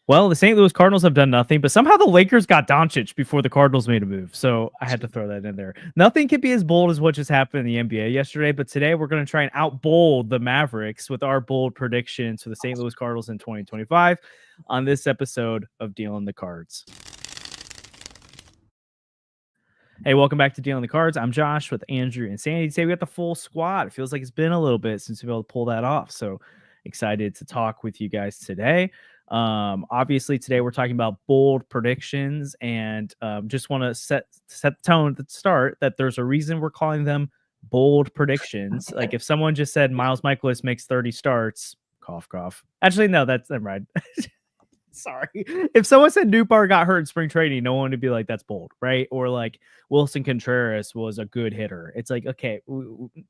Well, the St. Louis Cardinals have done nothing, but somehow the Lakers got Doncic before the Cardinals made a move. So I had to throw that in there. Nothing could be as bold as what just happened in the NBA yesterday, but today we're going to try and outbold the Mavericks with our bold predictions for the St. Louis Cardinals in 2025 on this episode of Dealing the Cards. Hey, welcome back to Dealing the Cards. I'm Josh with Andrew and Sandy. Today we got the full squad. It feels like it's been a little bit since we've been able to pull that off. So excited to talk with you guys today. Obviously today we're talking about bold predictions, and just want to set the tone at the start that there's a reason we're calling them bold predictions. Like if someone just said Miles Mikolas makes 30 starts, cough cough. Actually, no, that's never mind. Sorry. If someone said Nootbaar got hurt in spring training, no one would be like, that's bold, right? Or like Wilson Contreras was a good hitter. It's like, okay,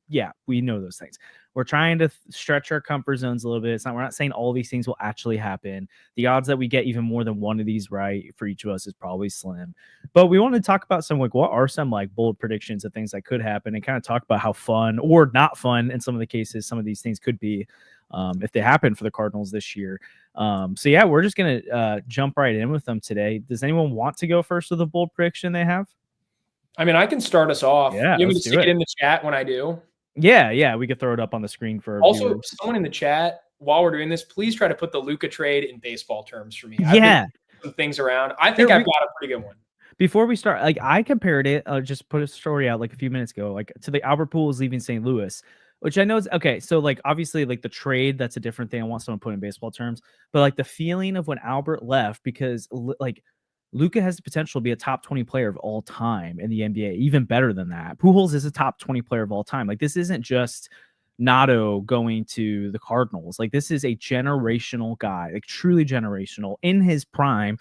yeah, we know those things. We're trying to stretch our comfort zones a little bit. We're not saying all these things will actually happen. The odds that we get even more than one of these right for each of us is probably slim. But we want to talk about some, like, what are some like bold predictions of things that could happen, and kind of talk about how fun or not fun in some of the cases some of these things could be if they happen for the Cardinals this year. So yeah, we're just gonna jump right in with them today. Does anyone want to go first with a bold prediction they have? I mean, I can start us off. Yeah, you want me to stick it in the chat when I do? Yeah, we could throw it up on the screen for our also viewers. Someone in the chat, while we're doing this, please try to put the Luka trade in baseball terms for me. Yeah, some things around. I think I've got a pretty good one. Before we start, like, I compared it, just put a story out like a few minutes ago, like to the Albert Pujols leaving St. Louis, which I know is okay. So like obviously like the trade, that's a different thing. I want someone to put in baseball terms, but like the feeling of when Albert left, because like Luka has the potential to be a top 20 player of all time in the NBA, even better than that. Pujols is a top 20 player of all time. Like this isn't just Nato going to the Cardinals. Like this is a generational guy, like truly generational in his prime.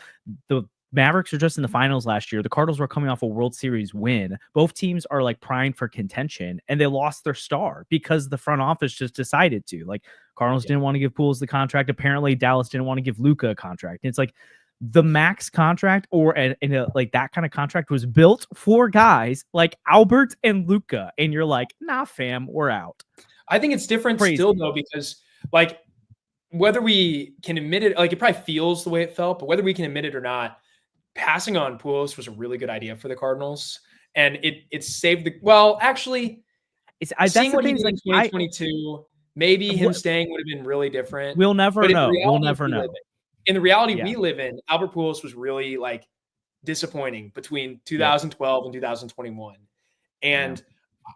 The Mavericks are just in the finals last year. The Cardinals were coming off a World Series win. Both teams are like primed for contention, and they lost their star because the front office just decided to. Like Cardinals didn't want to give Pujols the contract. Apparently, Dallas didn't want to give Luka a contract. And it's like the max contract or like that kind of contract was built for guys like Albert and Luka, and you're like, nah, fam, we're out. I think it's different still though, because like whether we can admit it, like it probably feels the way it felt, but whether we can admit it or not, passing on Pujols was a really good idea for the Cardinals, and it saved the. Well, actually, seeing what he did in 2022, maybe him staying would have been really different. We'll never know. We'll never know. In the reality we live in, Albert Pujols was really like disappointing between 2012 and 2021, and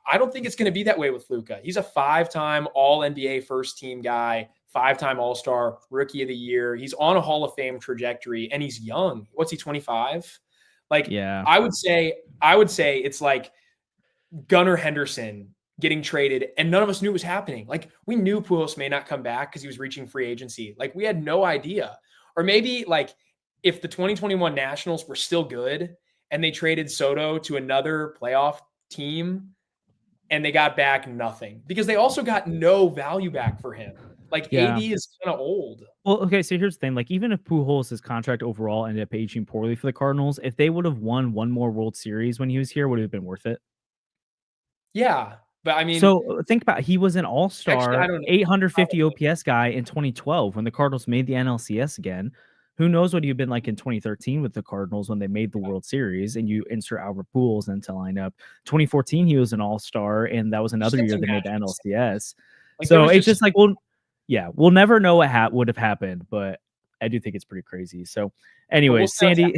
I don't think it's going to be that way with Luka. He's a 5-time All-NBA first-team guy, 5-time All-Star, Rookie of the Year. He's on a Hall of Fame trajectory, and he's young. What's he, 25? Like, I would say it's like Gunnar Henderson getting traded, and none of us knew it was happening. Like, we knew Pujols may not come back because he was reaching free agency. Like, we had no idea. Or maybe, like, if the 2021 Nationals were still good and they traded Soto to another playoff team, and they got back nothing because they also got no value back for him. Like AD is kind of old. Well, okay, so here's the thing. Like, even if Pujols' contract overall ended up aging poorly for the Cardinals, if they would have won one more World Series when he was here, would it have been worth it? Yeah, but I mean, so think about it. He was an all-star, 850 OPS guy in 2012 when the Cardinals made the NLCS again. Who knows what he'd been like in 2013 with the Cardinals when they made the World Series, and you insert Albert Pujols into lineup. 2014, he was an all-star, and that was another year they made the NLCS. Like, so it's just like, we'll never know what would have happened, but I do think it's pretty crazy. So anyways, Sandy,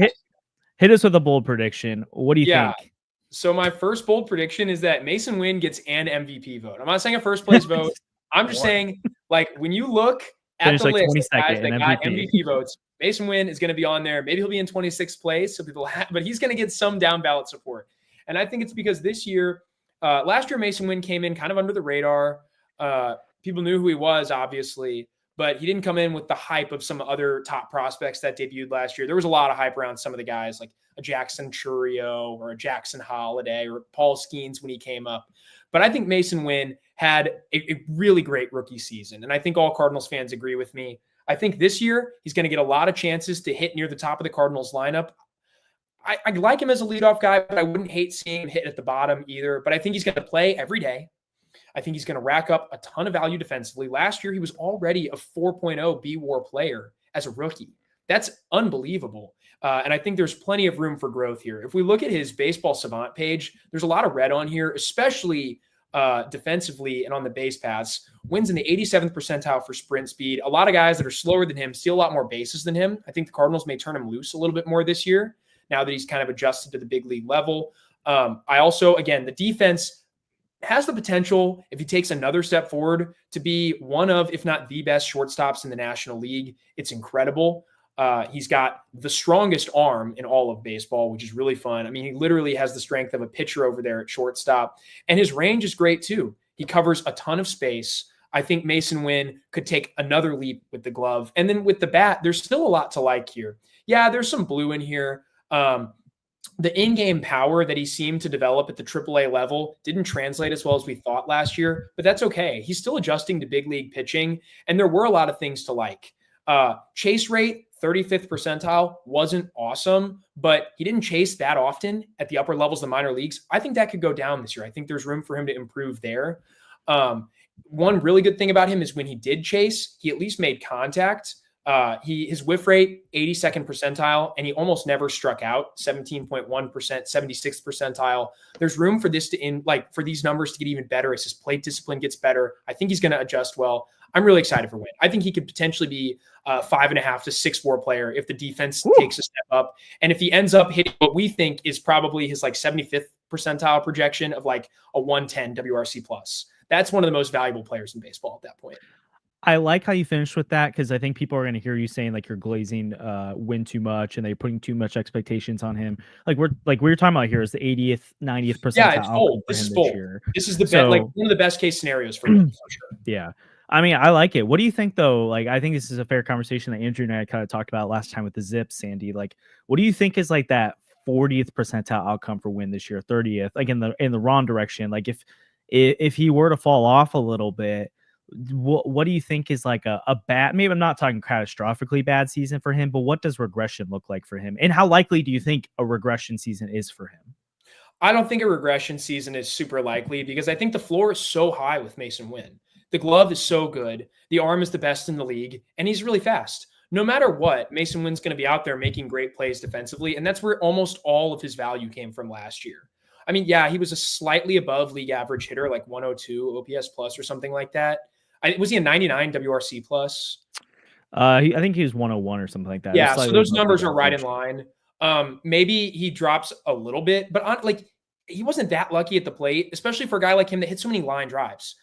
hit us with a bold prediction. What do you think? So my first bold prediction is that Masyn Winn gets an MVP vote. I'm not saying a first place vote. I'm just saying, like, when you look at the list of guys that got MVP votes, Masyn Winn is going to be on there. Maybe he'll be in 26th place, so but he's going to get some down ballot support. And I think it's because this year, last year, Masyn Winn came in kind of under the radar. People knew who he was, obviously, but he didn't come in with the hype of some other top prospects that debuted last year. There was a lot of hype around some of the guys, like a Jackson Chourio or a Jackson Holiday or Paul Skeens when he came up. But I think Masyn Winn had a really great rookie season, and I think all Cardinals fans agree with me. I think this year he's going to get a lot of chances to hit near the top of the Cardinals lineup. I like him as a leadoff guy, but I wouldn't hate seeing him hit at the bottom either. But I think he's going to play every day. I think he's going to rack up a ton of value defensively. Last year, he was already a 4.0 B-WAR player as a rookie. That's unbelievable. And I think there's plenty of room for growth here. If we look at his baseball savant page, there's a lot of red on here, especially defensively and on the base paths. Winn's in the 87th percentile for sprint speed. A lot of guys that are slower than him steal a lot more bases than him. I think the Cardinals may turn him loose a little bit more this year now that he's kind of adjusted to the big league level. I also, again, the defense has the potential, if he takes another step forward, to be one of, if not the best shortstops in the National League. It's incredible. He's got the strongest arm in all of baseball, which is really fun. I mean, he literally has the strength of a pitcher over there at shortstop, and his range is great too. He covers a ton of space. I think Masyn Winn could take another leap with the glove. And then with the bat, there's still a lot to like here. Yeah, there's some blue in here. The in-game power that he seemed to develop at the AAA level didn't translate as well as we thought last year, but that's okay. He's still adjusting to big league pitching, and there were a lot of things to like. Chase rate, 35th percentile, wasn't awesome, but he didn't chase that often at the upper levels of the minor leagues. I think that could go down this year. I think there's room for him to improve there. One really good thing about him is when he did chase, he at least made contact. His whiff rate, 82nd percentile, and he almost never struck out, 17.1%, 76th percentile. There's room for this for these numbers to get even better as his plate discipline gets better. I think he's going to adjust well. I'm really excited for Winn. I think he could potentially be a 5.5 to 6.4 player if the defense takes a step up. And if he ends up hitting what we think is probably his 75th percentile projection of a 110 WRC plus, that's one of the most valuable players in baseball at that point. I like how you finished with that, because I think people are going to hear you saying you're glazing Winn too much and they're putting too much expectations on him. Like we were talking about here is the 80th, 90th percentile. Yeah, it's bold. This is bold. This is one of the best case scenarios for him, for sure. Yeah. I mean, I like it. What do you think, though? I think this is a fair conversation that Andrew and I kind of talked about last time with the Zips, Sandy. What do you think is that 40th percentile outcome for Winn this year, 30th, in the wrong direction? If he were to fall off a little bit, what do you think is a bad, maybe I'm not talking catastrophically bad season for him, but what does regression look like for him? And how likely do you think a regression season is for him? I don't think a regression season is super likely, because I think the floor is so high with Masyn Winn. The glove is so good. The arm is the best in the league, and he's really fast. No matter what, Masyn Winn's going to be out there making great plays defensively, and that's where almost all of his value came from last year. I mean, yeah, he was a slightly above league average hitter, 102 OPS plus or something like that. Was he a 99 WRC plus? I think he was 101 or something like that. Yeah, so those numbers are right in line. Maybe he drops a little bit, but he wasn't that lucky at the plate, especially for a guy like him that hit so many line drives.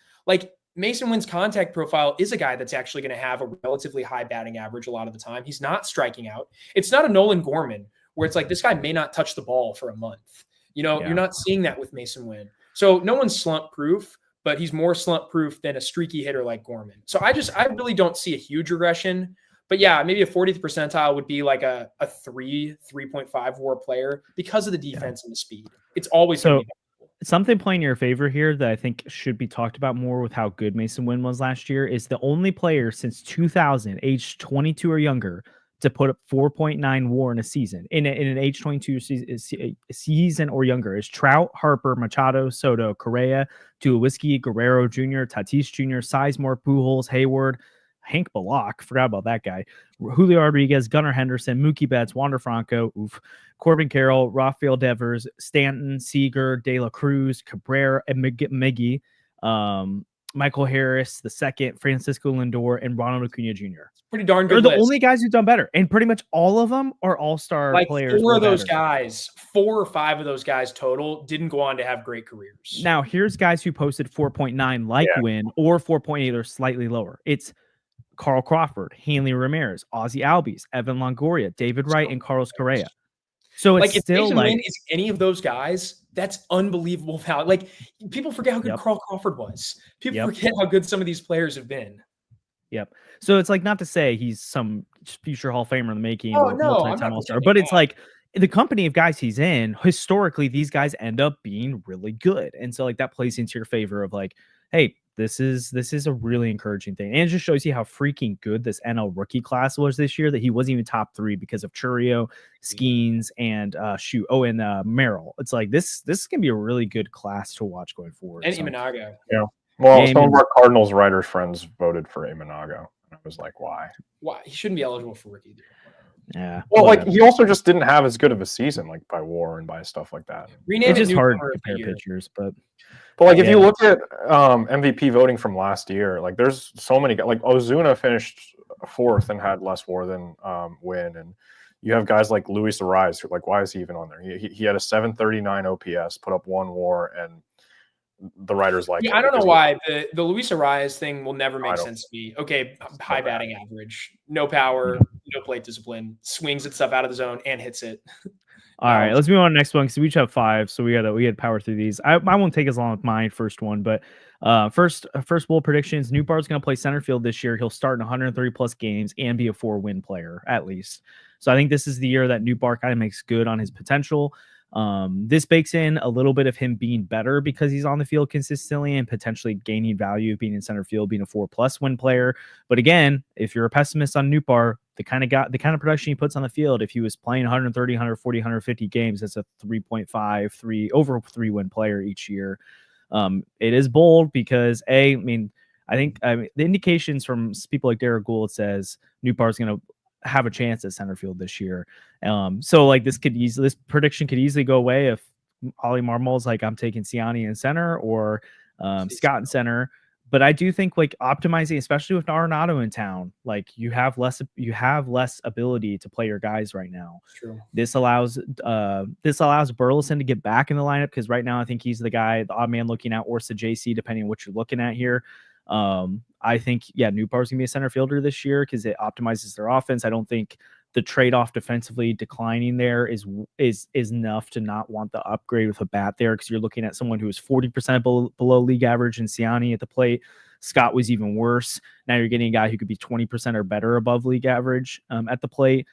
Masyn Winn's contact profile is a guy that's actually going to have a relatively high batting average a lot of the time. He's not striking out. It's not a Nolan Gorman where it's this guy may not touch the ball for a month. You're not seeing that with Masyn Winn. So no one's slump proof, but he's more slump proof than a streaky hitter like Gorman. So I really don't see a huge regression. But yeah, maybe a 40th percentile would be a 3.5 WAR player because of the defense and the speed. It's always going to be something playing in your favor here that I think should be talked about more with how good Masyn Winn was last year is the only player since 2000, age 22 or younger, to put up 4.9 WAR in a season, in an age 22 season or younger, is Trout, Harper, Machado, Soto, Correa, Tulowitzki, Guerrero Jr., Tatis Jr., Sizemore, Pujols, Hayward, Hank Bullock, forgot about that guy, Julio Rodriguez, Gunnar Henderson, Mookie Betts, Wander Franco, Corbin Carroll, Rafael Devers, Stanton, Seager, De La Cruz, Cabrera, and Miggy, Michael Harris the second, Francisco Lindor, and Ronald Acuna Jr. It's pretty darn good. They're the only guys who've done better, and pretty much all of them are all-star players. 4 or 5 of those guys total didn't go on to have great careers. Now, here's guys who posted 4.9 Winn, or 4.8 or slightly lower. It's Carl Crawford, Hanley Ramirez, Ozzie Albies, Evan Longoria, David Wright, and Carlos Correa. So it's if still Masyn Winn is any of those guys, that's unbelievable value. People forget how good Carl Crawford was. People forget how good some of these players have been. Yep. So it's not to say he's some future Hall of Famer in the making, or multi-time All-Star, but it's the company of guys he's in, historically, these guys end up being really good. And so that plays into your favor of hey, this is a really encouraging thing. And it just shows you how freaking good this NL rookie class was this year, that he wasn't even top 3 because of Churio, Skeens, and Merrill. It's this is going to be a really good class to watch going forward. And Imanago. Yeah. Well, some of our Cardinals writers friends voted for Imanago. I was like, why? Why? He shouldn't be eligible for rookie. Yeah. Well, like he also just didn't have as good of a season, like by WAR and by stuff like that. It's just hard to compare pitchers, but like if you look at MVP voting from last year, like there's so many like Ozuna finished 4th and had less WAR than Winn, and you have guys like Luis Ariz, who like why is he even on there? He had a 739 OPS, put up 1 WAR, and the writers like. Yeah, I don't know why the Luis Ariz thing will never make sense to me. Okay, high batting average, no power, no plate discipline, swings at stuff out of the zone and hits it. All right, let's move on to the next one because we each have 5, so we had to power through these. I won't take as long with my first one, but first bold predictions. Nootbaar's going to play center field this year. He'll start in 130 plus games and be a 4-win player at least. So I think this is the year that Nootbaar kind of makes good on his potential. This bakes in a little bit of him being better because he's on the field consistently and potentially gaining value of being in center field, being a 4+ win player. But again, if you're a pessimist on Nootbaar, the kind of production he puts on the field, if he was playing 130, 140, 150 games, that's a 3.5, over 3-win player each year. It is bold because I think the indications from people like Derek Gould says Nootbaar is going to have a chance at center field this year. So like this prediction could easily go away if Oli Marmol is like, I'm taking Siani in center or Scott in center. But I do think like optimizing, especially with Arenado in town, like you have less ability to play your guys right now. True. This allows Burleson to get back in the lineup because right now I think he's the odd man looking at, or JC, depending on what you're looking at here. I think Nootbaar's gonna be a center fielder this year because it optimizes their offense. I don't think the trade-off defensively declining there is enough to not want the upgrade with a bat there, because you're looking at someone who is 40% below league average in Siani at the plate. Scott was even worse. Now you're getting a guy who could be 20% or better above league average at the plate.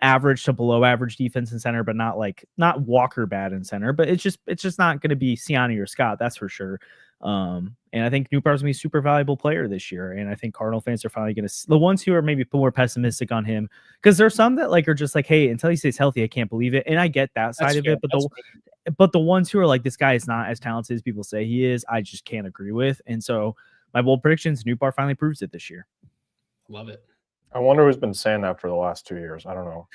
Average to below average defense in center, but not Walker bad in center. But it's just not going to be Siani or Scott, that's for sure. And I think Nootbaar's gonna be a super valuable player this year. And I think Cardinal fans are finally gonna, the ones who are maybe more pessimistic on him, because there's some that like are just like, hey, until he stays healthy, I can't believe it. And I get that side of it, but the ones who are like, this guy is not as talented as people say he is, I just can't agree with. And so my bold predictions, Nootbaar finally proves it this year. Love it. I wonder who's been saying that for the last 2 years. I don't know.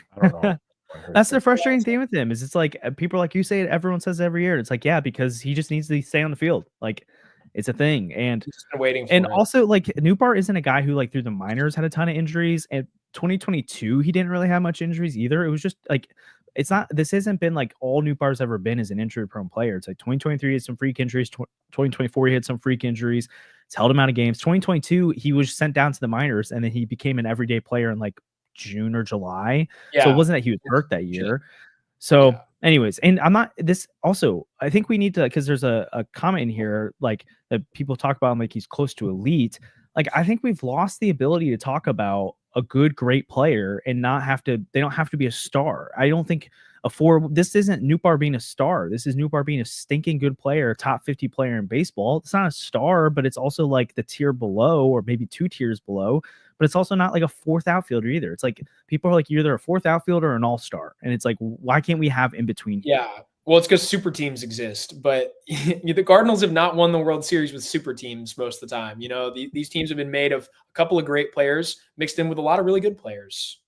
That's the frustrating thing with him, is it's like people like you say it, everyone says it every year. It's like, yeah, because he just needs to stay on the field. Like it's a thing. And also like Nootbaar isn't a guy who like through the minors had a ton of injuries, and 2022 he didn't really have much injuries either. It was just like, this hasn't been like all Nootbaar's ever been as an injury prone player. It's like 2023 he had some freak injuries, 2024 he had some freak injuries. It's held him out of games. 2022 he was sent down to the minors, and then he became an everyday player in like June or July. So it wasn't that he was hurt that year. So anyways, and I think we need to, because there's a comment in here like that people talk about him like he's close to elite. Like I think we've lost the ability to talk about a great player and they don't have to be a star. I don't think this isn't Nootbaar being a star. This is Nootbaar being a stinking good player, top 50 player in baseball. It's not a star, but it's also like the tier below, or maybe 2 tiers below, but it's also not like a 4th outfielder either. It's like people are like, you're either a 4th outfielder or an all-star. And it's like, why can't we have in between? Yeah. Well, it's because super teams exist, but the Cardinals have not won the World Series with super teams most of the time. You know, these teams have been made of a couple of great players mixed in with a lot of really good players.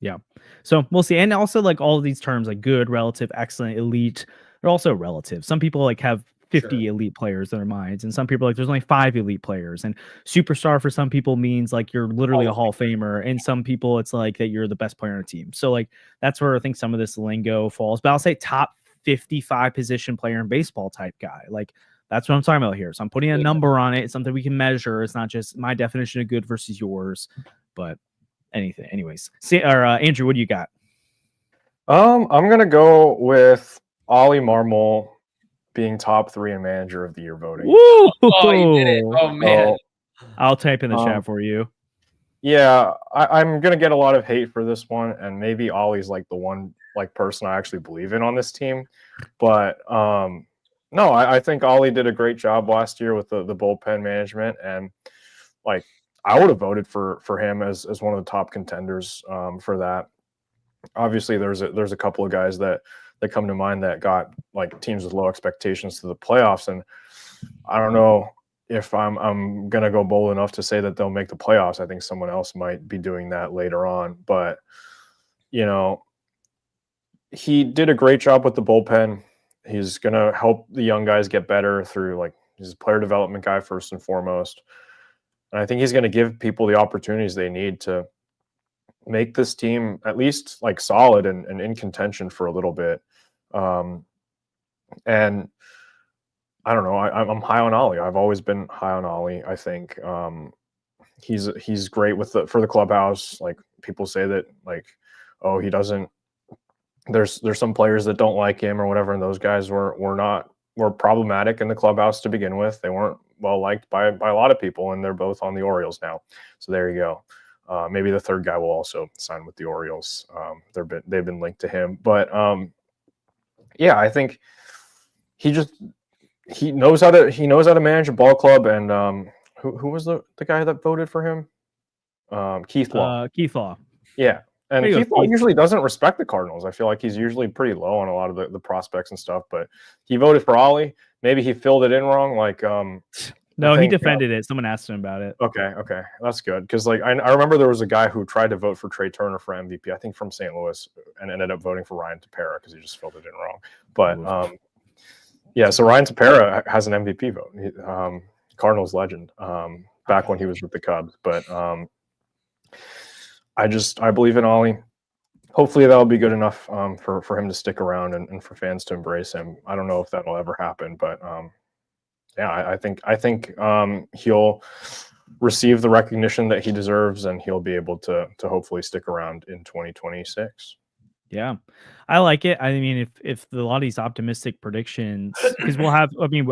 Yeah. So we'll see. And also like all of these terms like good, relative, excellent, elite, they're also relative. Some people like have 50 elite players in their minds, and some people like there's only 5 elite players, and superstar for some people means like you're literally a Hall of Famer, and some people it's like that you're the best player on a team. So like that's where I think some of this lingo falls. But I'll say top 55 position player in baseball type guy. Like that's what I'm talking about here. So I'm putting a number on it. It's something we can measure. It's not just my definition of good versus yours, but anyways. Andrew, what do you got? I'm gonna go with Oli Marmol being top 3 in manager of the year voting. Woo! Oh, you did it. Oh man. I'll type in the chat for you. Yeah, I'm gonna get a lot of hate for this one, and maybe Ollie's like the one like person I actually believe in on this team. But no, I think Oli did a great job last year with the bullpen management, and like I would have voted for him as one of the top contenders for that. Obviously, there's a couple of guys that come to mind that got like teams with low expectations to the playoffs, and I don't know if I'm gonna go bold enough to say that they'll make the playoffs. I think someone else might be doing that later on, but you know, he did a great job with the bullpen. He's going to help the young guys get better through, like, he's a player development guy first and foremost. And I think he's going to give people the opportunities they need to make this team at least like solid and in contention for a little bit. And I don't know, I'm high on Oli. I've always been high on Oli. I think he's great for the clubhouse. Like, people say that, like, oh, he doesn't. There's some players that don't like him or whatever, and those guys were problematic in the clubhouse to begin with. They weren't well liked by a lot of people, and they're both on the Orioles now. So there you go. Maybe the third guy will also sign with the Orioles. They've been linked to him, but yeah, I think he knows how to manage a ball club. And who was the guy that voted for him? Keith Law. Keith Law. Yeah. And Keith Law usually doesn't respect the Cardinals. I feel like he's usually pretty low on a lot of the prospects and stuff, but he voted for Oli. Maybe he filled it in wrong. Like, no, he defended it. Someone asked him about it. Okay. That's good. Because, like, I remember there was a guy who tried to vote for Trey Turner for MVP, I think from St. Louis, and ended up voting for Ryan Tepera because he just filled it in wrong. But, yeah, so Ryan Tepera has an MVP vote. Cardinals legend back when he was with the Cubs. But I believe in Oli. Hopefully that'll be good enough for him to stick around and for fans to embrace him. I don't know if that'll ever happen, but yeah, I think he'll receive the recognition that he deserves, and he'll be able to hopefully stick around in 2026. Yeah, I like it. I mean, if a lot of these optimistic predictions, because I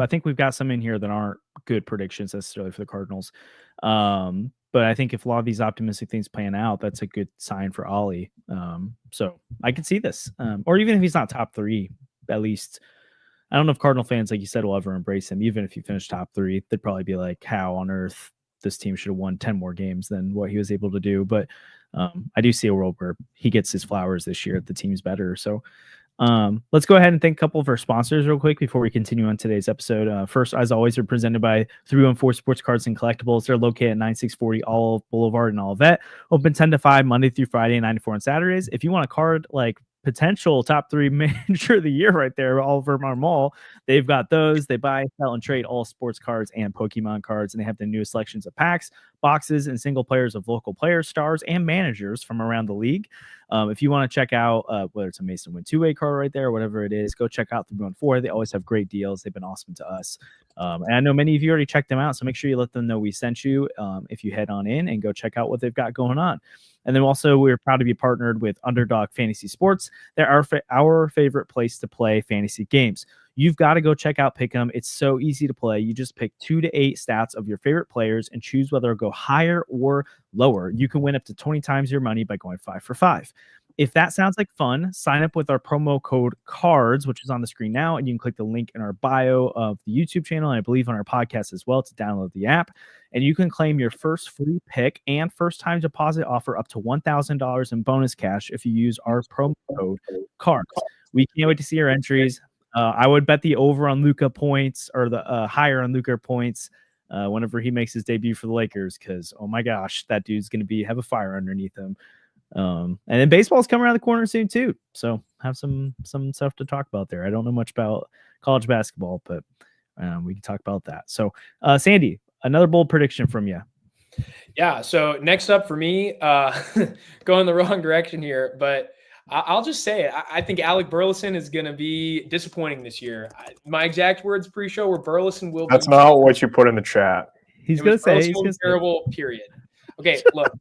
think we've got some in here that aren't good predictions necessarily for the Cardinals. But I think if a lot of these optimistic things pan out, that's a good sign for Oli. So I could see this. Or even if he's not top 3, at least, I don't know if Cardinal fans, like you said, will ever embrace him. Even if he finished top 3, they'd probably be like, how on earth this team should have won 10 more games than what he was able to do. But I do see a world where he gets his flowers this year if the team's better. So let's go ahead and thank a couple of our sponsors real quick before we continue on today's episode. First, as always, we're presented by 314 Sports Cards and Collectibles. They're located at 9640 Olive Boulevard in Olivet. Open 10 to 5 Monday through Friday, 9 to 4 on Saturdays. If you want a card like potential top 3 manager of the year right there, Oli Marmol, they've got those. They buy, sell, and trade all sports cards and Pokemon cards, and they have the newest selections of packs, boxes, and single players of local players, stars, and managers from around the league. If you want to check out whether it's a Masyn Winn 2-way card right there or whatever it is, go check out 314. They always have great deals. They've been awesome to us. And I know many of you already checked them out, so make sure you let them know we sent you if you head on in and go check out what they've got going on. And then also, we're proud to be partnered with Underdog Fantasy Sports. They're our favorite place to play fantasy games. You've got to go check out Pick'em. It's so easy to play. You just pick 2 to 8 stats of your favorite players and choose whether to go higher or lower. You can win up to 20 times your money by going 5 for 5. If that sounds like fun, sign up with our promo code CARDS, which is on the screen now, and you can click the link in our bio of the YouTube channel, and I believe on our podcast as well, to download the app. And you can claim your first free pick and first-time deposit offer up to $1,000 in bonus cash if you use our promo code CARDS. We can't wait to see your entries. I would bet the over on Luka points, or the higher on Luka points whenever he makes his debut for the Lakers, because, oh my gosh, that dude's going to have a fire underneath him. And then baseball's coming around the corner soon too, so have some stuff to talk about there. I don't know much about college basketball, but we can talk about that. So Sandy, another bold prediction from you. Yeah, so next up for me, going the wrong direction here, but I'll just say it. I think Alec Burleson is going to be disappointing this year. My exact words pre-show were Burleson will That's not what you put in the chat. He's going to say he's gonna terrible, period. Okay, look.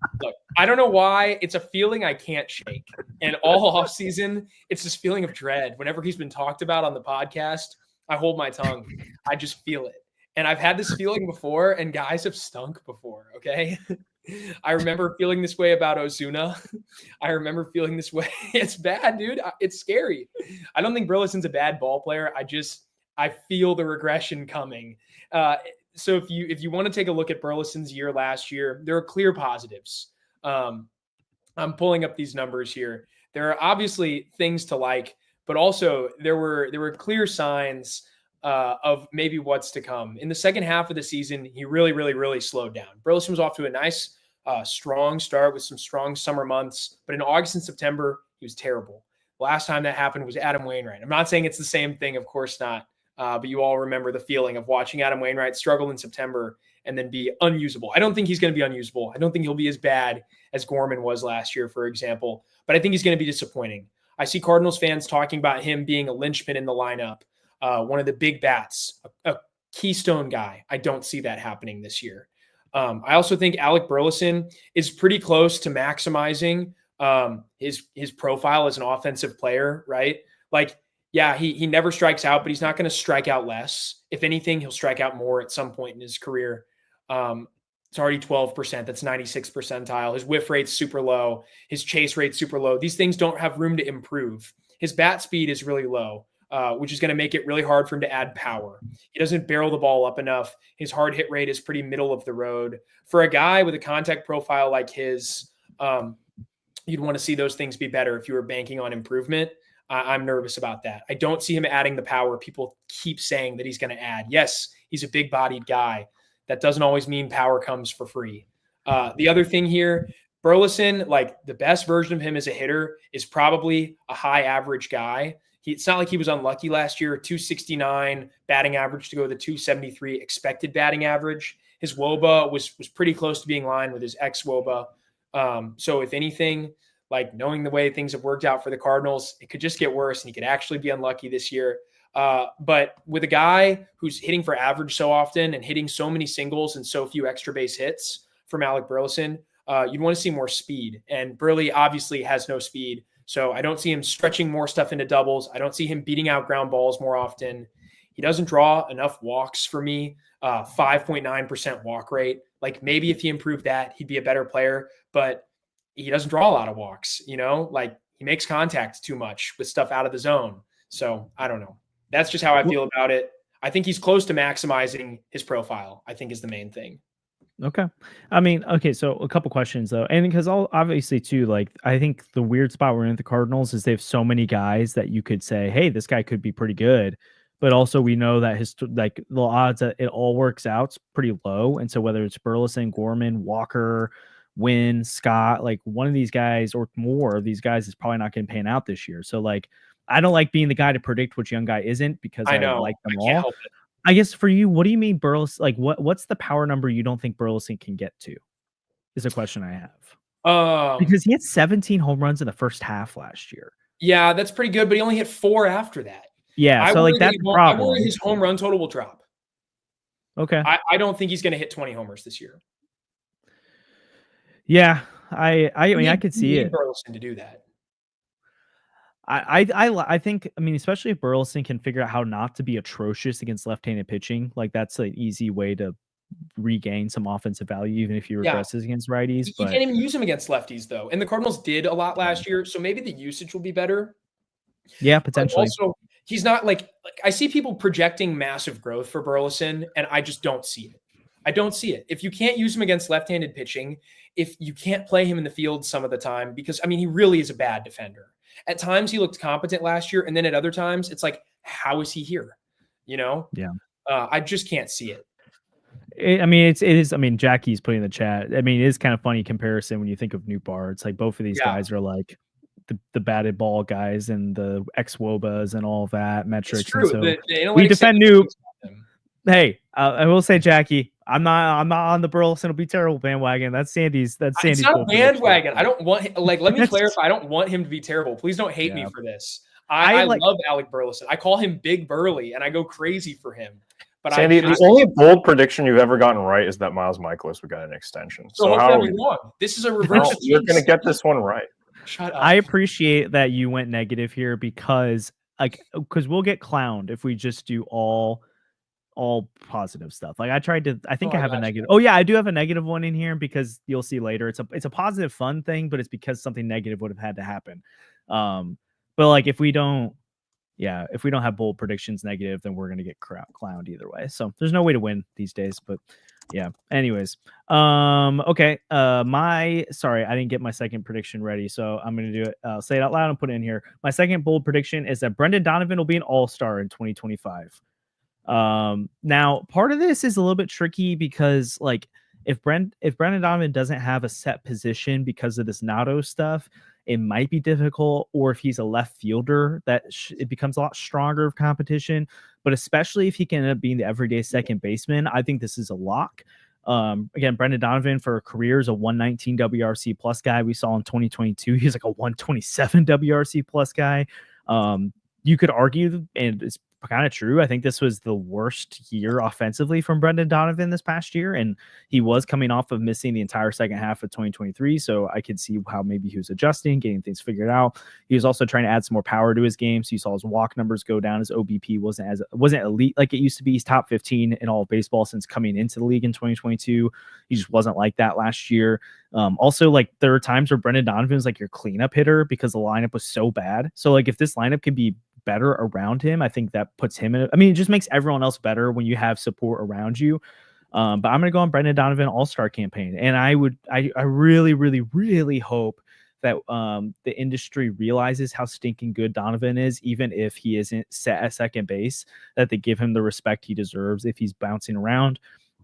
I don't know why. It's a feeling I can't shake. And all offseason, it's this feeling of dread. Whenever he's been talked about on the podcast, I hold my tongue. I just feel it. And I've had this feeling before, and guys have stunk before, okay? I remember feeling this way about Ozuna. I remember feeling this way. It's bad, dude. It's scary. I don't think Burleson's a bad ball player. I feel the regression coming. So if you want to take a look at Burleson's year last year, there are clear positives. I'm pulling up these numbers here. There are obviously things to like, but also there were clear signs of maybe what's to come. In the second half of the season, he really slowed down. Burleson was off to a nice, strong start with some strong summer months, but in August and September, He was terrible. Last time that happened was Adam Wainwright. I'm not saying it's the same thing, of course not. But you all remember the feeling of watching Adam Wainwright struggle in September and then be unusable. I don't think he's going to be unusable. I don't think he'll be as bad as Gorman was last year, for example, but I think he's going to be disappointing. I see Cardinals fans talking about him being a linchpin in the lineup, one of the big bats, a keystone guy. I don't see that happening this year. I also think Alec Burleson is pretty close to maximizing his profile as an offensive player, right? Like, yeah, he never strikes out, but he's not going to strike out less. If anything, he'll strike out more at some point in his career. It's already 12%. That's 96th percentile. His whiff rate's super low. His chase rate's super low. These things don't have room to improve. His bat speed is really low, which is going to make it really hard for him to add power. He doesn't barrel the ball up enough. His hard hit rate is pretty middle of the road. For a guy with a contact profile like his, you'd want to see those things be better if you were banking on improvement. I'm nervous about that. I don't see him adding the power people keep saying that he's going to add. Yes, he's a big-bodied guy. That doesn't always mean power comes for free. The other thing here, Burleson, like the best version of him as a hitter is probably a high average guy. It's not like he was unlucky last year. 269 batting average to go to the 273 expected batting average. His WOBA was pretty close to being in line with his ex-WOBA. So if anything, like knowing the way things have worked out for the Cardinals, it could just get worse and he could actually be unlucky this year. But with a guy who's hitting for average so often and hitting so many singles and so few extra base hits from Alec Burleson, you'd want to see more speed. And Burley obviously has no speed. So I don't see him stretching more stuff into doubles. I don't see him beating out ground balls more often. He doesn't draw enough walks for me, 5.9% walk rate. Like maybe if he improved that, he'd be a better player, but he doesn't draw a lot of walks, like he makes contact too much with stuff out of the zone. So I don't know. That's just how I feel about it. I think he's close to maximizing his profile, I think is the main thing. Okay. I mean, okay. So a couple questions though. And because obviously too, like, I think the weird spot we're in at the Cardinals is they have so many guys that you could say, hey, this guy could be pretty good. But also we know that the odds that it all works out is pretty low. And so whether it's Burleson, Gorman, Walker, Winn, Scott, like one of these guys or more of these guys is probably not going to pan out this year. So like, I don't like being the guy to predict which young guy isn't because I like them all. I guess for you, what do you mean Burleson? Like what's the power number you don't think Burleson can get to? Is a question I have. Because he had 17 home runs in the first half last year. Yeah, that's pretty good, but he only hit 4 after that. Yeah, so like that's the problem. I worry his home run total will drop. Okay. I don't think he's going to hit 20 homers this year. Yeah, I mean, I could see it. Burleson to do that. I think, I mean, especially if Burleson can figure out how not to be atrocious against left-handed pitching, like that's an easy way to regain some offensive value, even if he regresses against righties. You can't even use him against lefties, though. And the Cardinals did a lot last year, so maybe the usage will be better. Yeah, potentially. But also, he's not like I see people projecting massive growth for Burleson, and I just don't see it. I don't see it. If you can't use him against left-handed pitching, if you can't play him in the field some of the time, because, I mean, he really is a bad defender. At times he looked competent last year, and then at other times it's like, how is he here? Yeah. I just can't see it. I mean, it is. I mean, Jackie's putting in the chat. I mean, it is kind of funny comparison when you think of Nootbaar. It's like both of these guys are like the batted ball guys and the ex-WOBAs and all of that metrics. It's true. And so we defend Noop. Hey, I will say, Jackie, I'm not on the Burleson will be terrible bandwagon. That's Sandy's. It's not a bandwagon. I don't want let me clarify. I don't want him to be terrible. Please don't hate me for this. I love Alec Burleson. I call him Big Burley, and I go crazy for him. But Sandy, the only bold prediction you've ever gotten right is that Miles Mikolas would get an extension. So how this is a reverse. You're going to get this one right. Shut up. I appreciate that you went negative here because we'll get clowned if we just do all positive stuff. Like I think I have a negative. Oh yeah, I do have a negative one in here because you'll see later. It's a positive fun thing, but it's because something negative would have had to happen. But like if we don't have bold predictions negative, then we're gonna get clowned either way. So there's no way to win these days. But yeah. Anyways, okay. Sorry, I didn't get my second prediction ready, so I'm gonna do it. Say it out loud and put it in here. My second bold prediction is that Brendan Donovan will be an all-star in 2025. Now part of this is a little bit tricky because like if Brendan Donovan doesn't have a set position because of this Nato stuff, it might be difficult, or if he's a left fielder, that it becomes a lot stronger of competition. But especially if he can end up being the everyday second baseman, I think this is a lock. Again, Brendan Donovan for a career is a 119 WRC plus guy. We saw in 2022, he's like a 127 WRC plus guy. You could argue, and it's kind of true, I think this was the worst year offensively from Brendan Donovan this past year, and he was coming off of missing the entire second half of 2023, so I could see how maybe he was adjusting, getting things figured out. He was also trying to add some more power to his game, so you saw his walk numbers go down. His OBP wasn't elite like it used to be. He's top 15 in all of baseball since coming into the league in 2022. He just wasn't like that last year. Also, like, there are times where Brendan Donovan was like your cleanup hitter because the lineup was so bad. So like, if this lineup can be better around him, I think that puts him in. I mean, it just makes everyone else better when you have support around you. But I'm gonna go on Brendan Donovan All-Star campaign, and I really, really, really hope that the industry realizes how stinking good Donovan is, even if he isn't set at second base, that they give him the respect he deserves if he's bouncing around.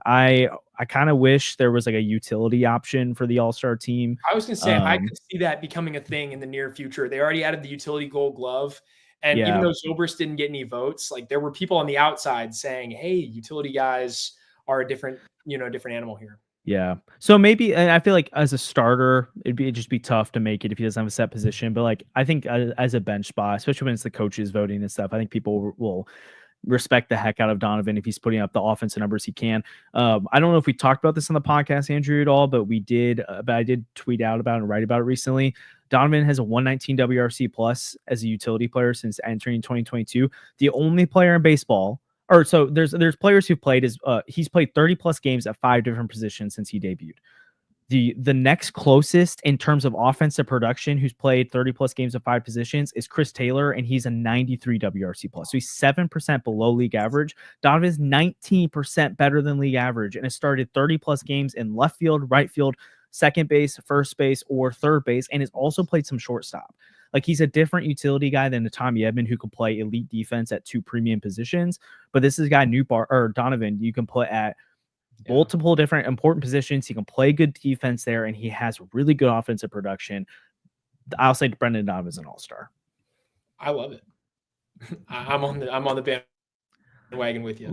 I kind of wish there was like a utility option for the All-Star team. I was gonna say I could see that becoming a thing in the near future. They already added the utility Gold Glove. And even though Zobrist didn't get any votes, like, there were people on the outside saying, hey, utility guys are a different animal here. Yeah. So maybe, and I feel like as a starter, it'd just be tough to make it if he doesn't have a set position. But like, I think as a bench spot, especially when it's the coaches voting and stuff, I think people will respect the heck out of Donovan if he's putting up the offensive numbers he can. I don't know if we talked about this on the podcast, Andrew, at all, but we did. But I did tweet out about it and write about it recently. Donovan has a 119 WRC plus as a utility player since entering 2022. The only player in baseball, or so there's players who've played he's played 30 plus games at 5 different positions since he debuted. The next closest in terms of offensive production who's played 30 plus games at 5 positions is Chris Taylor, and he's a 93 WRC plus. So he's 7% below league average. Donovan is 19% better than league average and has started 30 plus games in left field, right field, second base, first base, or third base, and has also played some shortstop. Like, he's a different utility guy than a Tommy Edman who can play elite defense at 2 premium positions. But this is a guy, Donovan, you can put at multiple different important positions. He can play good defense there, and he has really good offensive production. I'll say Brendan Donovan's an all-star. I love it. I'm on the bandwagon with you. I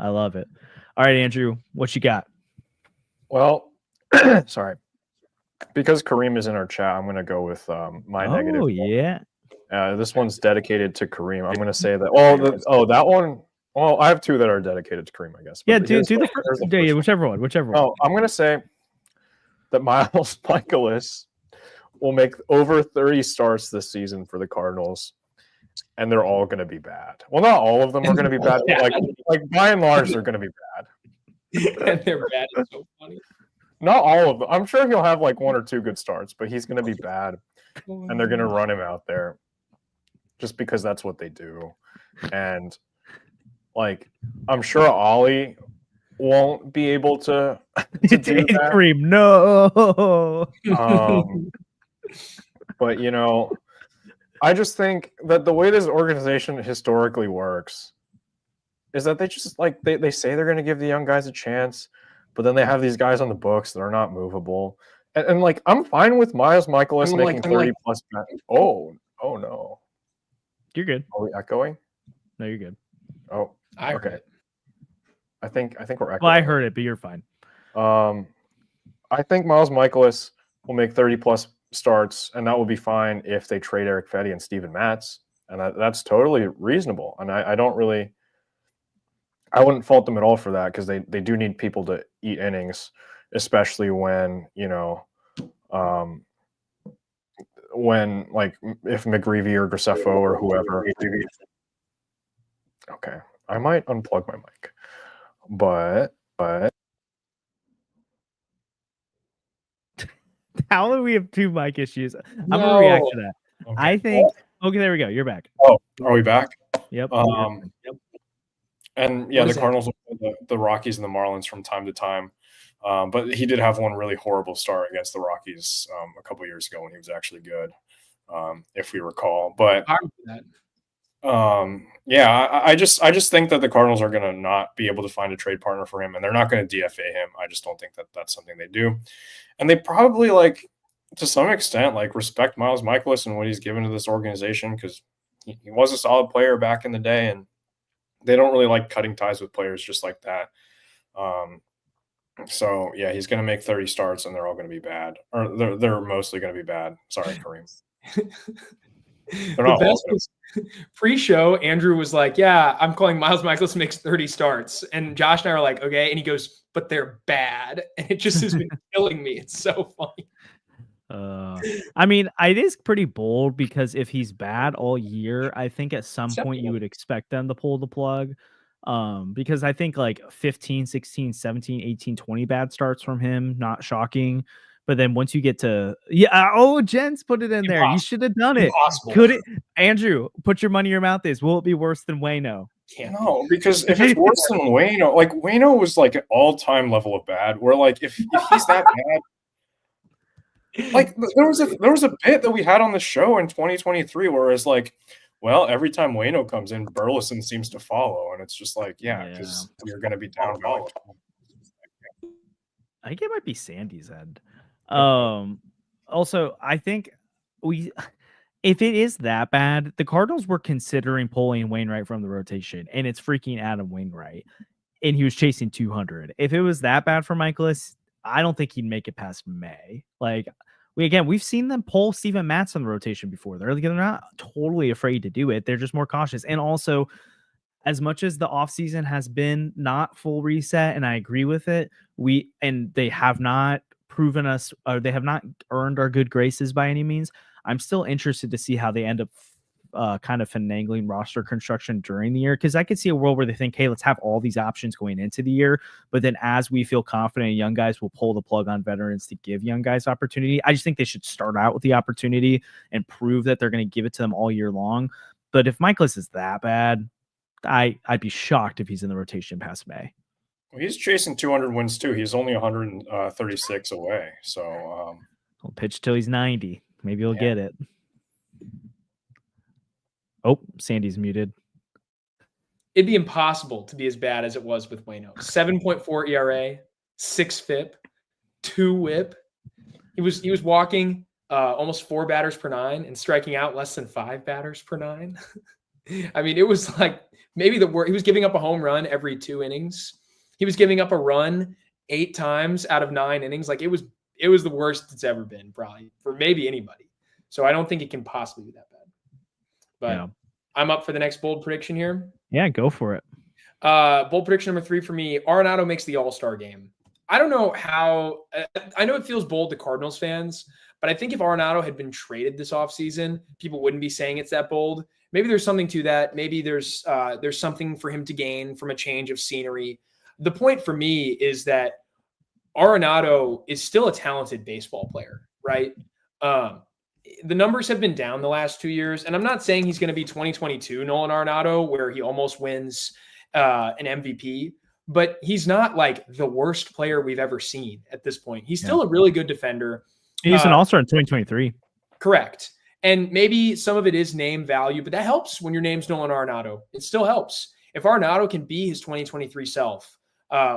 love it. All right, Andrew, what you got? Well, sorry. Because Kareem is in our chat, I'm going to go with my negative. Oh, yeah. This one's dedicated to Kareem. I'm going to say that. That one. Well, I have 2 that are dedicated to Kareem, I guess. Yeah, do the first. Yeah, whichever one. Oh, I'm going to say that Miles Mikolas will make over 30 starts this season for the Cardinals, and they're all going to be bad. Well, not all of them are going to be bad. But like by and large, they're going to be bad. And they're bad. It's so funny. Not all of them. I'm sure he'll have like 1 or 2 good starts, but he's going to be bad, and they're going to run him out there just because that's what they do. And like, I'm sure Oli won't be able to do that. Kareem, no. But I just think that the way this organization historically works is that they just they say they're going to give the young guys a chance, but then they have these guys on the books that are not movable. And like, I'm fine with Miles Mikolas making 30 plus. Oh no. You're good. Are we echoing? No, you're good. Oh, I heard okay. it. I think we're echoing. Well, I heard it, but you're fine. I think Miles Mikolas will make 30 plus starts, and that will be fine if they trade Eric Fetty and Steven Matz, and that's totally reasonable. And I wouldn't fault them at all for that, because they do need people to eat innings, especially when like if McGreevy or Graceffo or whoever. Okay, I might unplug my mic, but how do we have 2 mic issues? I'm gonna react to that. Okay. I think. Okay, there we go. You're back. Oh, are we back? Yep. Yep. And yeah, the Cardinals will play the Rockies and the Marlins from time to time. But he did have one really horrible start against the Rockies a couple years ago when he was actually good, if we recall. But I just think that the Cardinals are going to not be able to find a trade partner for him, and they're not going to DFA him. I just don't think that that's something they do. And they probably to some extent, like, respect Miles Mikolas and what he's given to this organization, because he was a solid player back in the day, and they don't really like cutting ties with players just like that. So yeah, he's going to make 30 starts, and they're all going to be bad, or they're mostly going to be bad. Sorry, Kareem. The best was pre-show. Andrew was like, "Yeah, I'm calling Miles Mikolas makes 30 starts," and Josh and I were like, "Okay," and he goes, "But they're bad," and it just has been killing me. It's so funny. I mean, it is pretty bold, because if he's bad all year, I think at some point you would expect them to pull the plug. Because I think like 15, 16, 17, 18, 20 bad starts from him, not shocking. But then once you get to, Jens put it in there. You should have done it. Could it, Andrew, put your money in your mouth. Will it be worse than Wayno? No, because if it's worse than Wayno, like, Wayno was like an all-time level of bad, where like if he's that bad. Like, there was a bit that we had on the show in 2023 where it's like, well, every time Wayno comes in, Burleson seems to follow, and it's just like, because you're going to be down. I think it might be Sandy's end. Also, I think if it is that bad, the Cardinals were considering pulling Wainwright from the rotation, and it's freaking Adam Wainwright, and he was chasing 200. If it was that bad for Mikolas, I don't think he'd make it past May. Like, we've seen them pull Steven Matz on the rotation before. They're not totally afraid to do it. They're just more cautious. And also, as much as the offseason has been not full reset, and I agree with it, they have not proven us, or they have not earned our good graces by any means. I'm still interested to see how they end up kind of finagling roster construction during the year, because I could see a world where they think, hey, let's have all these options going into the year, but then as we feel confident, young guys will pull the plug on veterans to give young guys opportunity. I just think they should start out with the opportunity and prove that they're going to give it to them all year long. But if Mikolas is that bad, I'd be shocked if he's in the rotation past May. Well, he's chasing 200 wins too. He's only 136 away. So he'll pitch till he's 90. Maybe he'll get it. Oh, Sandy's muted. It'd be impossible to be as bad as it was with Wayno. 7.4 ERA, 6 FIP, 2 WHIP. He was walking almost 4 batters per 9 and striking out less than 5 batters per 9. I mean, it was like maybe the worst. He was giving up a home run every 2 innings. He was giving up a run 8 times out of 9 innings. Like, it was the worst it's ever been, probably, for maybe anybody. So I don't think it can possibly be that bad. But I'm up for the next bold prediction here. Yeah, go for it. Bold prediction number 3 for me: Arenado makes the All-Star game. I don't know how. I know it feels bold to Cardinals fans, but I think if Arenado had been traded this offseason, people wouldn't be saying it's that bold. Maybe there's something to that. Maybe there's something for him to gain from a change of scenery. The point for me is that Arenado is still a talented baseball player, right? The numbers have been down the last 2 years, and I'm not saying he's going to be 2022 Nolan Arenado, where he almost wins an MVP, but he's not like the worst player we've ever seen at this point. He's still a really good defender. He's an all-star in 2023. Correct. And maybe some of it is name value, but that helps when your name's Nolan Arenado. It still helps. If Arenado can be his 2023 self,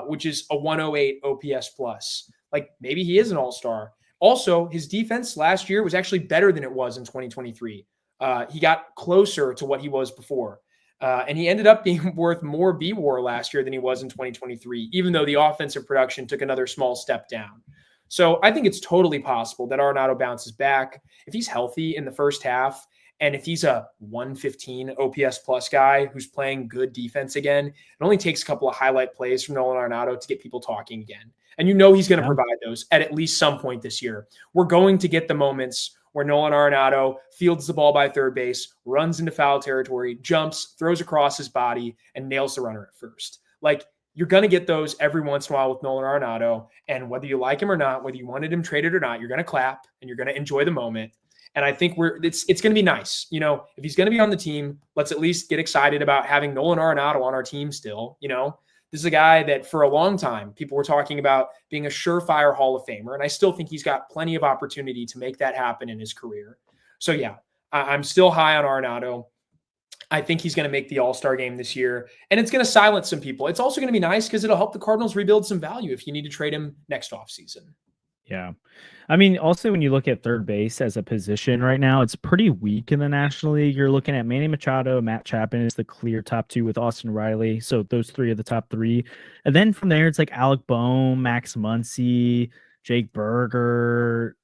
which is a 108 OPS plus, like, maybe he is an all-star. Also, his defense last year was actually better than it was in 2023. He got closer to what he was before. And he ended up being worth more B-WAR last year than he was in 2023, even though the offensive production took another small step down. So I think it's totally possible that Arenado bounces back if he's healthy in the first half, and if he's a 115 OPS plus guy who's playing good defense again. It only takes a couple of highlight plays from Nolan Arenado to get people talking again. And you know he's going to provide those at least some point this year. We're going to get the moments where Nolan Arenado fields the ball by third base, runs into foul territory, jumps, throws across his body, and nails the runner at first. Like, you're going to get those every once in a while with Nolan Arenado. And whether you like him or not, whether you wanted him traded or not, you're going to clap and you're going to enjoy the moment. And I think it's going to be nice. You know, if he's going to be on the team, let's at least get excited about having Nolan Arenado on our team still. You know, this is a guy that for a long time, people were talking about being a surefire Hall of Famer. And I still think he's got plenty of opportunity to make that happen in his career. So yeah, I'm still high on Arenado. I think he's going to make the All-Star game this year, and it's going to silence some people. It's also going to be nice because it'll help the Cardinals rebuild some value if you need to trade him next offseason. Yeah. I mean, also when you look at third base as a position right now, it's pretty weak in the National League. You're looking at Manny Machado, Matt Chapman is the clear top 2 with Austin Riley. So those 3 are the top 3. And then from there, it's like Alec Bohm, Max Muncy, Jake Berger,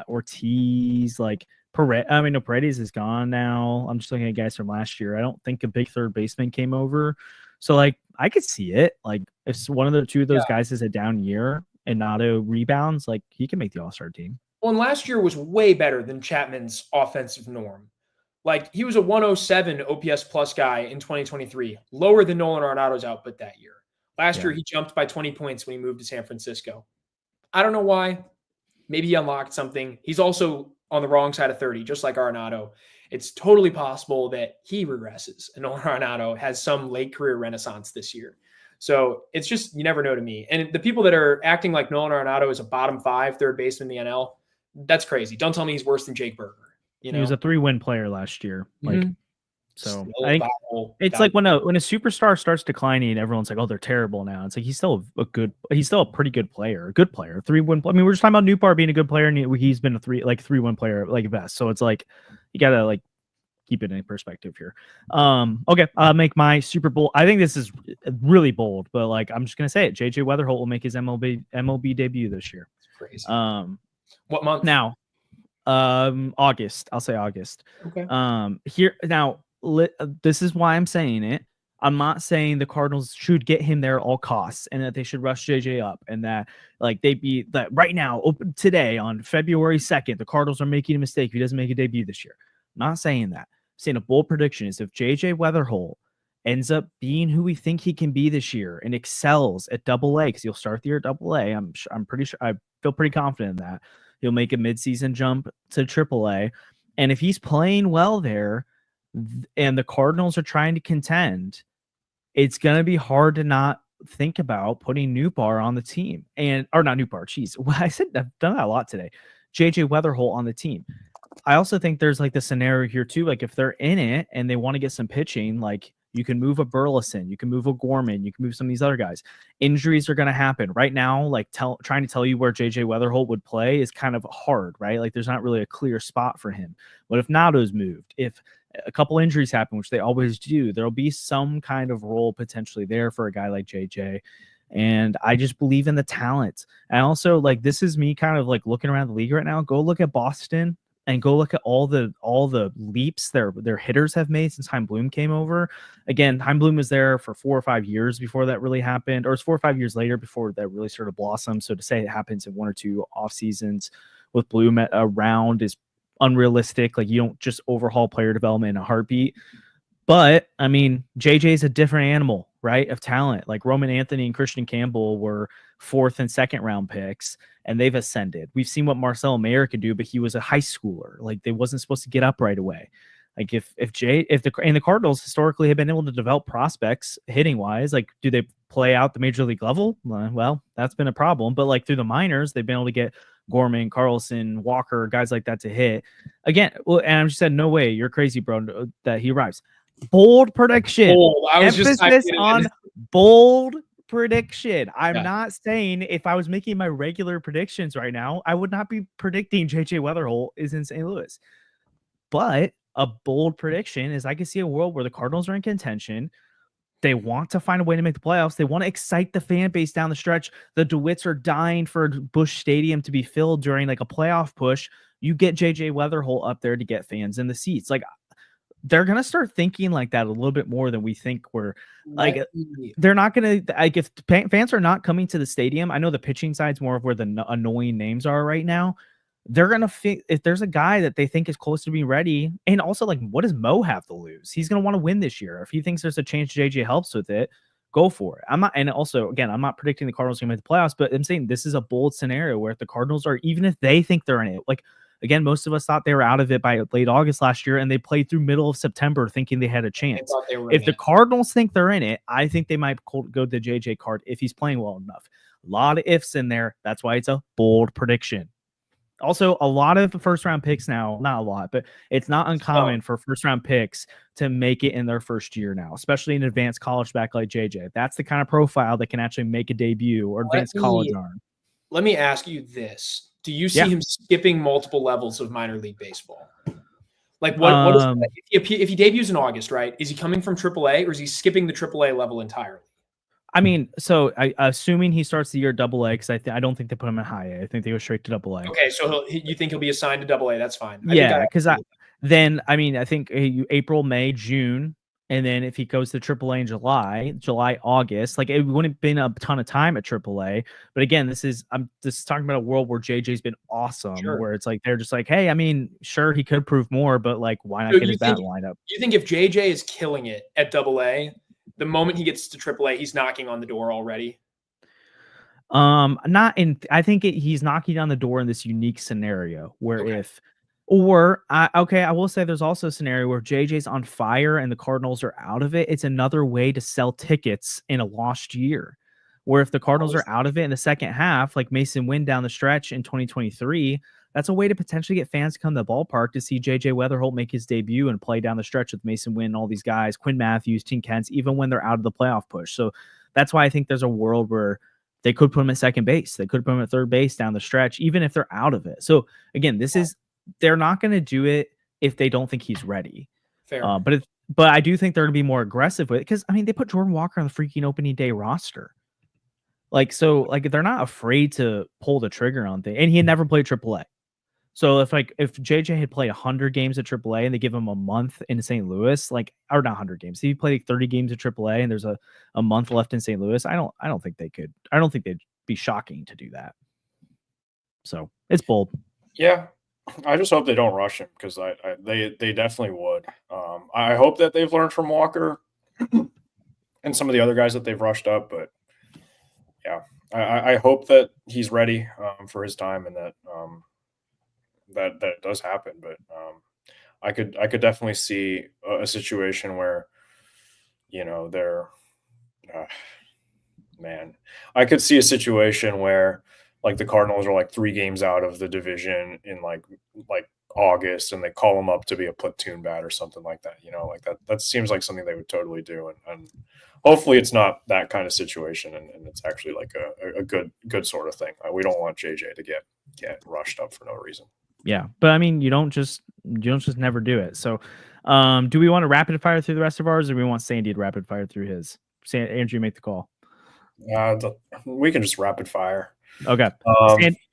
Ortiz, like Paredes. I mean, no, Paredes is gone now. I'm just looking at guys from last year. I don't think a big third baseman came over. So like I could see it. Like if one of the 2 of those guys is a down year, and Arenado rebounds, like he can make the All-Star team. Well, and last year was way better than Chapman's offensive norm. Like he was a 107 OPS plus guy in 2023, lower than Nolan Arenado's output that year. Last year, he jumped by 20 points when he moved to San Francisco. I don't know why. Maybe he unlocked something. He's also on the wrong side of 30, just like Arenado. It's totally possible that he regresses and Nolan Arenado has some late career renaissance this year. So it's just, you never know to me. And the people that are acting like Nolan Arenado is a bottom 5 third baseman in the NL, that's crazy. Don't tell me he's worse than Jake Berger. You know? He was a 3-win player last year. Like, so Still I think it's like when a superstar starts declining, everyone's like, oh, they're terrible now. It's like he's still a pretty good player, a good player. 3-win. I mean, we're just talking about Nootbaar being a good player, and he's been a 3-win player like best. So it's like you gotta like keep it in perspective here. Okay, I'll make my Super Bowl. I think this is really bold, but like I'm just gonna say it. JJ Wetherholt will make his MLB debut this year. It's crazy. What month? Now, August. I'll say August. Okay. Here now, this is why I'm saying it. I'm not saying the Cardinals should get him there at all costs and that they should rush JJ up and that like that right now, today on February 2nd, the Cardinals are making a mistake if he doesn't make a debut this year. I'm not saying that. I'm saying a bold prediction is if JJ Wetherholt ends up being who we think he can be this year and excels at AA, because he'll start the year at AA. I'm pretty sure. I feel pretty confident in that. He'll make a midseason jump to AAA. And if he's playing well there and the Cardinals are trying to contend, it's going to be hard to not think about putting Nootbaar on the team. Or not Nootbaar, geez. Well, I've done that a lot today. JJ Wetherholt on the team. I also think there's like the scenario here too. Like if they're in it and they want to get some pitching, like you can move a Burleson, you can move a Gorman, you can move some of these other guys. Injuries are going to happen right now. Like trying to tell you where JJ Wetherholt would play is kind of hard, right? Like there's not really a clear spot for him. What if Nado's moved? If a couple injuries happen, which they always do, there'll be some kind of role potentially there for a guy like JJ. And I just believe in the talent. And also like, this is me kind of like looking around the league right now. Go look at Boston. And go look at all the leaps their hitters have made since Chaim Bloom came over. Again, Chaim Bloom was there for 4 or 5 years before that really happened, or it's 4 or 5 years later before that really started to blossom. So to say it happens in 1 or 2 off seasons with Bloom around is unrealistic. Like you don't just overhaul player development in a heartbeat. But I mean, JJ is a different animal, right? Of talent. Like Roman Anthony and Christian Campbell were 4th and 2nd round picks, and they've ascended. We've seen what Marcelo Mayer could do, but he was a high schooler. Like they wasn't supposed to get up right away. Like if the Cardinals historically have been able to develop prospects hitting wise, like do they play out the major league level? Well, that's been a problem. But like through the minors, they've been able to get Gorman, Carlson, Walker, guys like that to hit. Again, well, and I just said, no way, you're crazy, bro, that he arrives. Bold prediction. Bold. Emphasis on bold prediction. I'm not saying if I was making my regular predictions right now, I would not be predicting JJ Wetherholt is in St. Louis. But a bold prediction is I can see a world where the Cardinals are in contention. They want to find a way to make the playoffs. They want to excite the fan base down the stretch. The DeWitts are dying for Busch Stadium to be filled during like a playoff push. You get JJ Wetherholt up there to get fans in the seats. Like they're going to start thinking like that a little bit more than we think we're like, they're not going to, like if fans are not coming to the stadium, I know the pitching side's more of where the annoying names are right now. They're going to if there's a guy that they think is close to being ready. And also like, what does Mo have to lose? He's going to want to win this year. If he thinks there's a chance JJ helps with it, go for it. And also again, I'm not predicting the Cardinals are going to make the playoffs, but I'm saying this is a bold scenario where if the Cardinals are, even if they think they're in it, like, again, most of us thought they were out of it by late August last year, and they played through middle of September thinking they had a chance. If the Cardinals think they're in it, I think they might go the JJ card if he's playing well enough. A lot of ifs in there. That's why it's a bold prediction. Also, a lot of the first-round picks now, not a lot, but it's not uncommon for first-round picks to make it in their first year now, especially an advanced college back like JJ. That's the kind of profile that can actually make a debut or advanced college arm. Let me ask you this. do you see him skipping multiple levels of minor league baseball? Like what is if he debuts in August, right? Is he coming from AAA or is he skipping the AAA level entirely? I mean, so assuming he starts the year AA, because I don't think they put him in high A. I think they go straight to AA. Okay, so you think he'll be assigned to AA? That's fine. Yeah, because I think April, May, June, and then if he goes to AAA in July, August, like it wouldn't have been a ton of time at AAA. But again, I'm just talking about a world where JJ's been awesome, where it's like they're just like, hey, I mean, sure he could prove more, but like why not get his bat lineup? You think if JJ is killing it at AA, the moment he gets to AAA, he's knocking on the door already? I think he's knocking on the door in this unique scenario where I will say there's also a scenario where JJ's on fire and the Cardinals are out of it. It's another way to sell tickets in a lost year, where if the Cardinals are out of it in the second half, like Masyn Winn down the stretch in 2023, that's a way to potentially get fans to come to the ballpark to see JJ Wetherholt make his debut and play down the stretch with Masyn Winn, all these guys, Quinn Matthews, Tim Kentz, even when they're out of the playoff push. So that's why I think there's a world where they could put him at second base. They could put him at third base down the stretch, even if they're out of it. So again, they're not going to do it if they don't think he's ready. Fair. But I do think they're going to be more aggressive with it because, I mean, they put Jordan Walker on the freaking opening day roster. Like they're not afraid to pull the trigger on things. And he had never played AAA. So if JJ had played 100 games at AAA and they give him a month in St. Louis, or not 100 games, if he played 30 games at AAA and there's a month left in St. Louis, I don't think they could. I don't think they'd be shocking to do that. So it's bold. Yeah. I just hope they don't rush him because they definitely would. I hope that they've learned from Walker and some of the other guys that they've rushed up. But yeah, I hope that he's ready for his time and that that does happen. But I could definitely see a situation where they're I could see a situation where like the Cardinals are like 3 games out of the division in like August and they call him up to be a platoon bat or something like that. Like that seems like something they would totally do. And hopefully it's not that kind of situation and it's actually like a good sort of thing. We don't want JJ to get rushed up for no reason. Yeah. But I mean, you don't just never do it. So do we want to rapid fire through the rest of ours or do we want Sandy to rapid fire through his? Andrew, make the call. We can just rapid fire. Okay.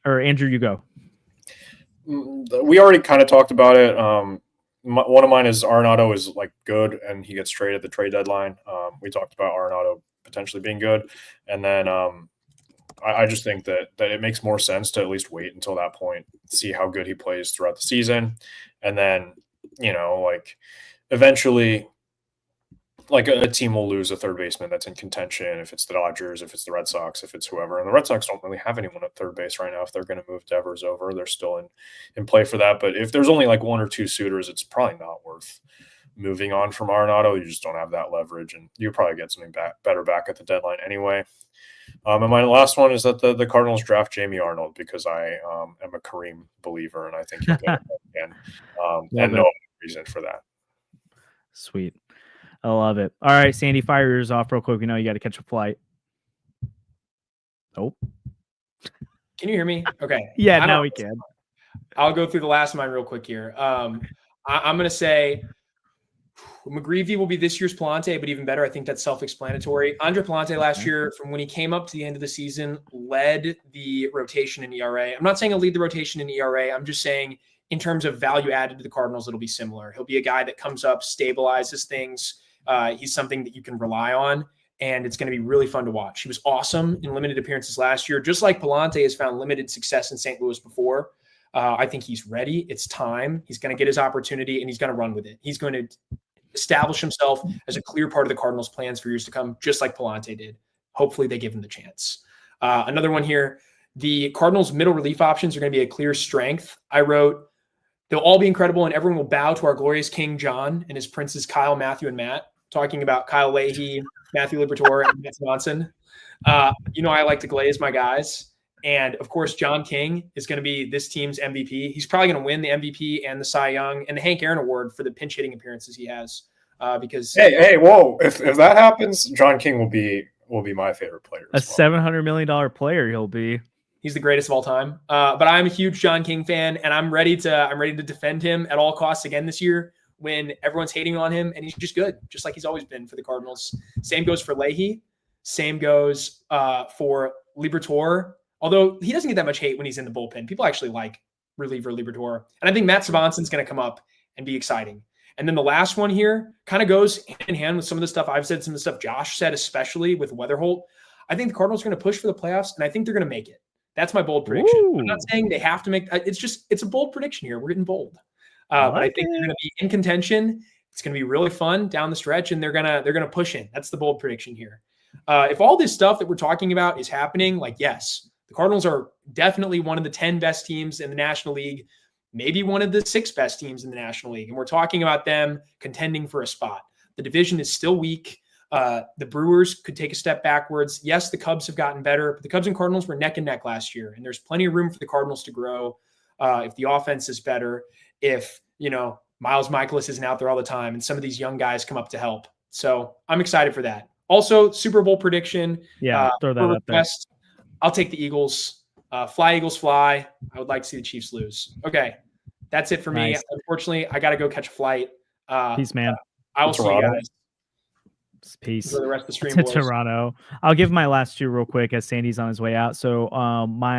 Or Andrew, you go. We already kind of talked about it. One of mine is Arenado is like good and he gets traded at the trade deadline. We talked about Arenado potentially being good. And then I just think that it makes more sense to at least wait until that point, see how good he plays throughout the season. And then, like eventually like a team will lose a third baseman that's in contention if it's the Dodgers, if it's the Red Sox, if it's whoever. And the Red Sox don't really have anyone at third base right now. If they're going to move Devers over, they're still in play for that. But if there's only like 1 or 2 suitors, it's probably not worth moving on from Arenado. You just don't have that leverage, and you probably get something better back at the deadline anyway. And my last one is that the Cardinals draft Jamie Arnold because I am a Kareem believer, and I think he'll get it again. And no reason for that. Sweet. I love it. All right, Sandy, fire yours off real quick. We know you got to catch a flight. Oh. Can you hear me? Okay. Yeah, now we can. I'll go through the last of mine real quick here. I'm going to say McGreevy will be this year's Palante, but even better, I think that's self-explanatory. Andre Palante last year, from when he came up to the end of the season, led the rotation in ERA. I'm not saying he'll lead the rotation in ERA. I'm just saying in terms of value added to the Cardinals, it'll be similar. He'll be a guy that comes up, stabilizes things. He's something that you can rely on, and it's going to be really fun to watch. He was awesome in limited appearances last year, just like Palante has found limited success in St. Louis before. I think he's ready. It's time. He's going to get his opportunity, and he's going to run with it. He's going to establish himself as a clear part of the Cardinals' plans for years to come, just like Palante did. Hopefully they give him the chance. Another one here, the Cardinals' middle relief options are going to be a clear strength. I wrote, they'll all be incredible, and everyone will bow to our glorious King John and his princes Kyle, Matthew, and Matt. Talking about Kyle Leahy, Matthew Liberatore, and Matt Johnson. I like to glaze my guys. And, of course, John King is going to be this team's MVP. He's probably going to win the MVP and the Cy Young and the Hank Aaron Award for the pinch-hitting appearances he has. Because hey, whoa! If that happens, John King will be my favorite player. A $700 million player he'll be. He's the greatest of all time. But I'm a huge John King fan, and I'm ready to defend him at all costs again this year when everyone's hating on him, and he's just good, just like he's always been for the Cardinals. Same goes for Leahy. Same goes for Liberatore, although he doesn't get that much hate when he's in the bullpen. People actually like reliever Liberatore. And I think Matt Savanson's going to come up and be exciting. And then the last one here kind of goes hand in hand with some of the stuff I've said, some of the stuff Josh said, especially with Wetherholt. I think the Cardinals are going to push for the playoffs, and I think they're going to make it. That's my bold prediction. Ooh. I'm not saying they have to make it's a bold prediction here. We're getting bold. But I think they're going to be in contention. It's going to be really fun down the stretch, and they're gonna push in. That's the bold prediction here. If all this stuff that we're talking about is happening, like, yes, the Cardinals are definitely one of the 10 best teams in the National League, maybe one of the 6 best teams in the National League. And we're talking about them contending for a spot. The division is still weak. The Brewers could take a step backwards. Yes, the Cubs have gotten better, but the Cubs and Cardinals were neck and neck last year. And there's plenty of room for the Cardinals to grow if the offense is better, if, Miles Mikolas isn't out there all the time and some of these young guys come up to help. So I'm excited for that. Also, Super Bowl prediction. Yeah, throw that up there. I'll take the Eagles. Fly, Eagles, fly. I would like to see the Chiefs lose. Okay, that's it for me. Unfortunately, I got to go catch a flight. Peace, man. I will see you guys. Peace. For the rest of the stream. To Toronto. I'll give my last 2 real quick as Sandy's on his way out. So my